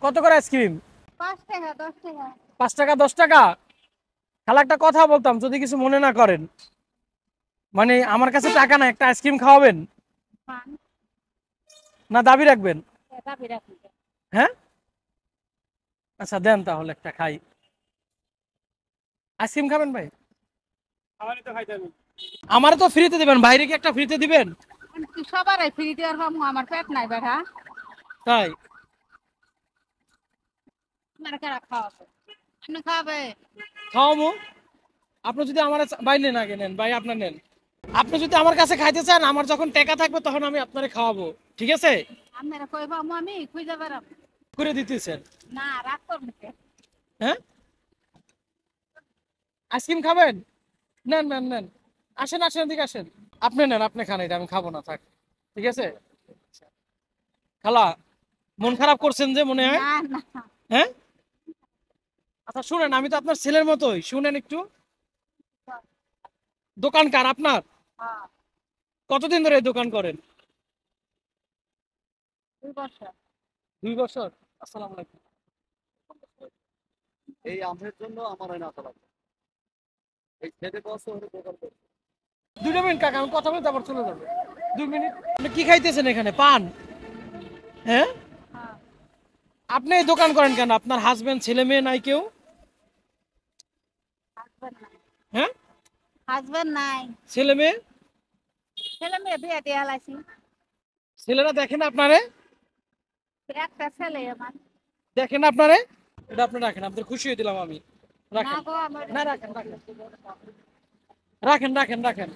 কত করে আইসক্রিম? 5 টাকা 10 টাকা। 5 টাকা 10 টাকা। খালা একটা কথা বলতাম, যদি কিছু মনে না করেন। মানে আমার কাছে টাকা না, একটা আইসক্রিম খাওয়াবেন পান না দাবি রাখবেন? এটা বিরাট। হ্যাঁ, আচ্ছা দেন তাহলে একটা খাই। আইসক্রিম খাবেন ভাই? আমারও তো ফ্রিতে দিবেন, বাইরে কি একটা ফ্রিতে দিবেন? তুই সবার ফ্রি দেওয়ার পাবো, আমার পেট নাই বেটা। তাই? আপনারা কারা খাওয়াবে? আপনি খাওয়াবে? খাওয়াবো। আপনি যদি আমার বাইরে না নেন ভাই, আপনার নেন। আপনি যদি আমার কাছে খাইতে চান, আমার যখন টাকা থাকবে তখন আমি আপনারে খাওয়াবো, ঠিক আছে? আপনারা কই পাবো? আমি খুঁজে বেড়াবো। করে দিতেছেন? না, রাগ করবো কে? হ্যাঁ, আইসক্রিম খাবেন? নেন নেন নেন, আসেন আসেন, এদিকে আসেন। আপনি নেন, আপনি খান, এটা আমি খাবো না, থাক। ঠিক আছে খালা, মন খারাপ করছেন যে মনে হয়। না না। হ্যাঁ, আচ্ছা শুনেন, আমি তো আপনার ছেলের মতোই, শুনেন একটু। দোকান কার আপনার? হ্যাঁ, কতদিন ধরে এই দোকান করেন? 2 বছর। 2 বছর। আসসালামু আলাইকুম। এই আমের জন্য আমার হয় না চলা, এই খেতে বসে ওর দোকান করে। 2 মিনিট কাকা, আমি কথা বলে তারপর চলে যাবো। 2 মিনিট। আপনি কি খাইতেছেন এখানে, পান? হ্যাঁ, হ্যাঁ, আপনি এই দোকান করেন কেন? আপনার হাজবেন্ড, ছেলে মেয়ে নাই কেউ? হাসবেন্ড নাই। হ্যাঁ, হাসবেন্ড নাই। ছেলে মেয়ে? ছেলে মেয়ে বিয়ে দিয়ে লাইছি। ছেলেরা দেখেন আপনারে? একটা ছেলে আমার। দেখেন আপনারে? এটা আপনি রাখেন, আপনাদের খুশি হয়ে দিলাম আমি। না রাখেন। গো, আমার না, রাখেন রাখেন রাখেন রাখেন রাখেন।